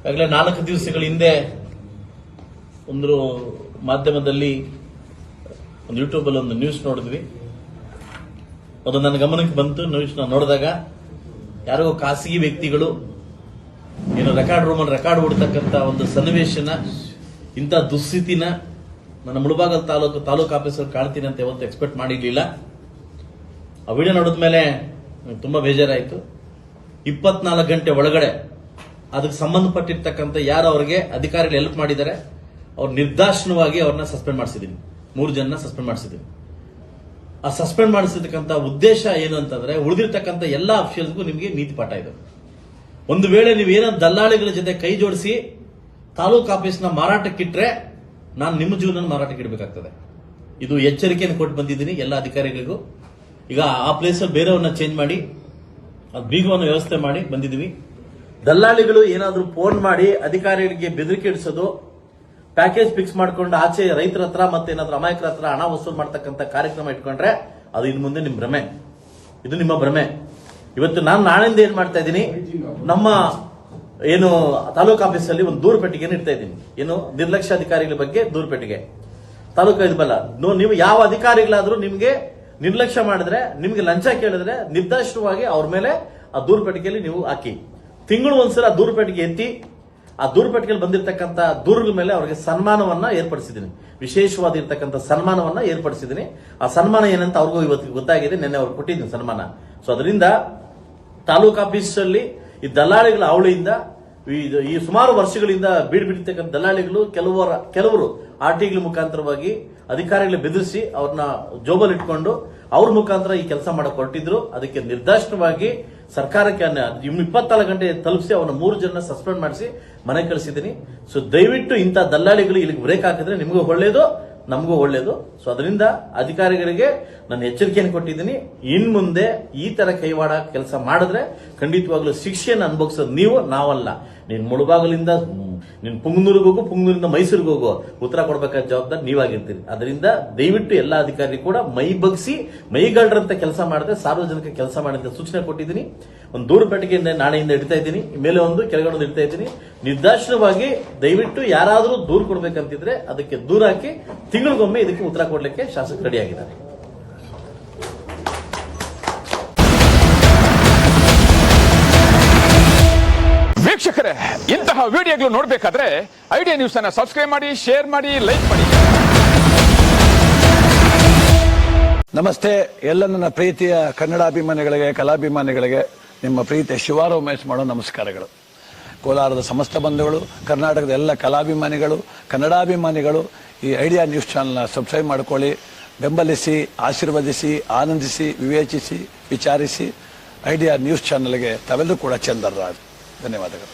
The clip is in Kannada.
ಈಗಾಗಲೇ 4 ದಿವಸಗಳ ಹಿಂದೆ ಒಂದು ಮಾಧ್ಯಮದಲ್ಲಿ ಒಂದು ಯೂಟ್ಯೂಬ್ ಅಲ್ಲಿ ಒಂದು ನ್ಯೂಸ್ ನೋಡಿದ್ವಿ. ಅದು ನನ್ನ ಗಮನಕ್ಕೆ ಬಂತು. ನ್ಯೂಸ್ ನೋಡಿದಾಗ ಯಾರೋ ಖಾಸಗಿ ವ್ಯಕ್ತಿಗಳು ಏನು ರೆಕಾರ್ಡ್ ರೂಮಲ್ಲಿ ರೆಕಾರ್ಡ್ ಹೊಡ್ತಕ್ಕಂಥ ಒಂದು ಸನ್ನಿವೇಶನ, ಇಂಥ ದುಸ್ಥಿತಿನ ನನ್ನ ಮುಳಬಾಗಲ್ ತಾಲೂಕು ಆಫೀಸರ್ ಕಾಣ್ತೀನಿ ಅಂತ ಯಾವತ್ತು ಎಕ್ಸ್ಪೆಕ್ಟ್ ಮಾಡಿರ್ಲಿಲ್ಲ. ಆ ವಿಡಿಯೋ ನೋಡಿದ ಮೇಲೆ ತುಂಬಾ ಬೇಜಾರಾಯಿತು. 24 ಗಂಟೆ ಒಳಗಡೆ ಅದಕ್ಕೆ ಸಂಬಂಧಪಟ್ಟಿರ್ತಕ್ಕಂಥ ಯಾರು ಅವರಿಗೆ ಅಧಿಕಾರಿಗಳು ಹೆಲ್ಪ್ ಮಾಡಿದ್ದಾರೆ ಅವ್ರು ನಿರ್ದಾಕ್ಷಿಣ್ಯವಾಗಿ ಅವ್ರನ್ನ ಸಸ್ಪೆಂಡ್ ಮಾಡಿಸಿದ್ದೀನಿ. 3 ಜನನ ಸಸ್ಪೆಂಡ್ ಮಾಡಿಸಿದ್ದೀನಿ. ಆ ಸಸ್ಪೆಂಡ್ ಮಾಡಿಸಿರ್ತಕ್ಕಂಥ ಉದ್ದೇಶ ಏನು ಅಂತಂದ್ರೆ, ಉಳಿದಿರ್ತಕ್ಕಂಥ ಎಲ್ಲಾ ಅಫಿಷಿಯಲ್ಸ್ಗೂ ನಿಮಗೆ ನೀತಿ ಪಾಠ ಇದೆ. ಒಂದು ವೇಳೆ ನೀವೇನೋ ದಲ್ಲಾಳಿಗಳ ಜೊತೆ ಕೈ ಜೋಡಿಸಿ ತಾಲೂಕು ಆಫೀಸ್ನ ಮಾರಾಟಕ್ಕಿಟ್ರೆ ನಾನು ನಿಮ್ಮ ಜೀವನ ಮಾರಾಟಕ್ಕೆ ಇಡಬೇಕಾಗ್ತದೆ. ಇದು ಎಚ್ಚರಿಕೆಯನ್ನು ಕೊಟ್ಟು ಬಂದಿದ್ದೀನಿ ಎಲ್ಲ ಅಧಿಕಾರಿಗಳಿಗೂ. ಈಗ ಆ ಪ್ಲೇಸಲ್ಲಿ ಬೇರೆಯವ್ರನ್ನ ಚೇಂಜ್ ಮಾಡಿ ಅದು ಬೀಗವನ್ನು ವ್ಯವಸ್ಥೆ ಮಾಡಿ ಬಂದಿದ್ದೀವಿ. ದಲ್ಲಾಳಿಗಳು ಏನಾದರೂ ಫೋನ್ ಮಾಡಿ ಅಧಿಕಾರಿಗಳಿಗೆ ಬೆದರಿಕೆ ಇಡಿಸೋದು, ಪ್ಯಾಕೇಜ್ ಫಿಕ್ಸ್ ಮಾಡ್ಕೊಂಡು ಆಚೆ ರೈತರ ಹತ್ರ ಮತ್ತೆ ಏನಾದ್ರೂ ಅಮಾಯಕರ ಹತ್ರ ಹಣ ವಸೂಲು ಮಾಡ್ತಕ್ಕಂಥ ಕಾರ್ಯಕ್ರಮ ಇಟ್ಕೊಂಡ್ರೆ ಅದು ಇನ್ನು ಮುಂದೆ ನಿಮ್ಮ ಭ್ರಮೆ. ಇದು ನಿಮ್ಮ ಭ್ರಮೆ. ಇವತ್ತು ನಾನು ನಾಳೆಯಿಂದ ಏನ್ ಮಾಡ್ತಾ ಇದ್ದೀನಿ, ನಮ್ಮ ಏನು ತಾಲೂಕು ಆಫೀಸಲ್ಲಿ ಒಂದು ದೂರು ಪೆಟ್ಟಿಗೆಯನ್ನು ಇಡ್ತಾ ಇದ್ದೀನಿ. ಏನು ನಿರ್ಲಕ್ಷ್ಯ ಅಧಿಕಾರಿಗಳ ಬಗ್ಗೆ ದೂರು ಪೆಟ್ಟಿಗೆ ತಾಲೂಕು ಇದಲ್ಲ. ನೀವು ಯಾವ ಅಧಿಕಾರಿಗಳಾದ್ರೂ ನಿಮ್ಗೆ ನಿರ್ಲಕ್ಷ್ಯ ಮಾಡಿದ್ರೆ, ನಿಮ್ಗೆ ಲಂಚ ಕೇಳಿದ್ರೆ ನಿರ್ದಾಕ್ಷಿಣ್ಯವಾಗಿ ಅವ್ರ ಮೇಲೆ ಆ ದೂರು ಪೆಟ್ಟಿಗೆಯಲ್ಲಿ ನೀವು ಹಾಕಿ. ತಿಂಗಳು ಒಂದ್ಸಲ ದೂರು ಪೆಟ್ಟಿಗೆ ಎತ್ತಿ ಆ ದೂರು ಪೆಟ್ಟಿಗೆಯಲ್ಲಿ ಬಂದಿರತಕ್ಕಂಥ ದೂರುಗಳ ಮೇಲೆ ಅವರಿಗೆ ಸನ್ಮಾನವನ್ನ ಏರ್ಪಡಿಸಿದ್ದೀನಿ. ವಿಶೇಷವಾಗಿರ್ತಕ್ಕಂಥ ಸನ್ಮಾನವನ್ನ ಏರ್ಪಡಿಸಿದ್ದೀನಿ. ಆ ಸನ್ಮಾನ ಏನಂತ ಅವ್ರಿಗೂ ಇವತ್ತು ಗೊತ್ತಾಗಿದೆ. ನಿನ್ನೆ ಅವ್ರಿಗೆ ಕೊಟ್ಟಿದ್ದೀನಿ ಸನ್ಮಾನ. ಸೊ ಅದರಿಂದ ತಾಲೂಕು ಆಫೀಸಲ್ಲಿ ಈ ದಲ್ಲಾಳಿಗಳ ಅವಳಿಯಿಂದ ಈ ಸುಮಾರು ವರ್ಷಗಳಿಂದ ಬೀಡ್ಬಿಡ್ತಕ್ಕಂಥ ದಲ್ಲಾಳಿಗಳು ಕೆಲವರು ಆರ್ಟಿಗಳ ಮುಖಾಂತರವಾಗಿ ಅಧಿಕಾರಿಗಳ ಬೆದರಿಸಿ ಅವ್ರನ್ನ ಜೋಬಲ್ಲಿ ಇಟ್ಕೊಂಡು ಅವ್ರ ಮುಖಾಂತರ ಈ ಕೆಲಸ ಮಾಡಕ್ ಹೊರಟಿದ್ರು. ಅದಕ್ಕೆ ನಿರ್ದಾಕ್ಷಿಣ್ಯವಾಗಿ ಸರ್ಕಾರಕ್ಕೆ 24 ಗಂಟೆ ತಲುಪಿಸಿ ಅವನ 3 ಜನ ಸಸ್ಪೆಂಡ್ ಮಾಡಿಸಿ ಮನೆ ಕಳಿಸಿದ್ದೀನಿ. ಸೊ ದಯವಿಟ್ಟು ಇಂಥ ದಲ್ಲಾಳಿಗಳು ಇಲ್ಲಿಗೆ ಬ್ರೇಕ್ ಹಾಕಿದ್ರೆ ನಿಮಗೂ ಒಳ್ಳೇದು, ನಮಗೂ ಒಳ್ಳೇದು. ಸೊ ಅದರಿಂದ ಅಧಿಕಾರಿಗಳಿಗೆ ನಾನು ಎಚ್ಚರಿಕೆಯನ್ನು ಕೊಟ್ಟಿದ್ದೀನಿ. ಇನ್ ಮುಂದೆ ಈ ತರ ಕೈವಾಡ ಕೆಲಸ ಮಾಡಿದ್ರೆ ಖಂಡಿತವಾಗ್ಲೂ ಶಿಕ್ಷೆಯನ್ನು ಅನುಭವಿಸೋದು ನೀವು, ನಾವಲ್ಲ. ನೀನ್ ಮುಳಬಾಗಲಿಂದ ನೀನ್ ಪುಂಗನೂರಿಗೆ ಹೋಗು, ಪುಂಗನೂರಿಂದ ಮೈಸೂರಿಗೆ ಹೋಗು, ಉತ್ತರ ಕೊಡಬೇಕಾದ ಜವಾಬ್ದಾರಿ ನೀವಾಗಿರ್ತೀರಿ. ಅದರಿಂದ ದಯವಿಟ್ಟು ಎಲ್ಲಾ ಅಧಿಕಾರಿ ಕೂಡ ಮೈ ಬಗ್ಸಿ ಮೈಗಳ್ರಂತ ಕೆಲಸ ಮಾಡಿದ್ರೆ ಸಾರ್ವಜನಿಕ ಕೆಲಸ ಮಾಡಿದ ಸೂಚನೆ ಕೊಟ್ಟಿದ್ದೀನಿ. ಒಂದು ದೂರು ಪೆಟ್ಟಿಗೆಯಿಂದ ನಾಳೆಯಿಂದ ಇಡ್ತಾ ಇದ್ದೀನಿ, ಮೇಲೆ ಒಂದು ಕೆಳಗಡೆ ಒಂದು ಇಡ್ತಾ ಇದ್ದೀನಿ. ನಿರ್ದಾಕ್ಷಿಣ್ಯವಾಗಿ ದಯವಿಟ್ಟು ಯಾರಾದರೂ ದೂರು ಕೊಡ್ಬೇಕಂತಿದ್ರೆ ಅದಕ್ಕೆ ದೂರ ಹಾಕಿ ತಿಂಗಳಿಗೊಮ್ಮೆ ಇದಕ್ಕೆ ಉತ್ತರ ಕೊಡ್ಲಿಕ್ಕೆ ಶಾಸಕರು ರೆಡಿಯಾಗಿದ್ದಾರೆ. ವೀಕ್ಷಕರೇ, ಇಂತಹ ವಿಡಿಯೋಗಳು ನೋಡಬೇಕಾದ್ರೆ ಐಡಿಯಾ ನ್ಯೂಸ್ ಅನ್ನು ಸಬ್ಸ್ಕ್ರೈಬ್ ಮಾಡಿ, ಶೇರ್ ಮಾಡಿ, ಲೈಕ್ ಮಾಡಿ. ನಮಸ್ತೆ ಎಲ್ಲ ನನ್ನ ಪ್ರೀತಿಯ ಕನ್ನಡಾಭಿಮಾನಿಗಳಿಗೆ, ಕಲಾಭಿಮಾನಿಗಳಿಗೆ ನಿಮ್ಮ ಪ್ರೀತಿಯ ಶಿವಾರ ಉಮೇಶ್ ಮಾಡೋ ನಮಸ್ಕಾರಗಳು. ಕೋಲಾರದ ಸಮಸ್ತ ಬಂಧುಗಳು, ಕರ್ನಾಟಕದ ಎಲ್ಲ ಕಲಾಭಿಮಾನಿಗಳು, ಕನ್ನಡಾಭಿಮಾನಿಗಳು ಈ ಐಡಿಯಾ ನ್ಯೂಸ್ ಚಾನಲ್ನ ಸಬ್ಸ್ಕ್ರೈಬ್ ಮಾಡ್ಕೊಳ್ಳಿ, ಬೆಂಬಲಿಸಿ, ಆಶೀರ್ವದಿಸಿ, ಆನಂದಿಸಿ, ವಿವೇಚಿಸಿ, ವಿಚಾರಿಸಿ. ಐಡಿಯಾ ನ್ಯೂಸ್ ಚಾನಲ್ಗೆ ತಾವೆಲ್ಲರೂ ಕೂಡ ಚಂದರ್ರಾಜ್. ಧನ್ಯವಾದಗಳು.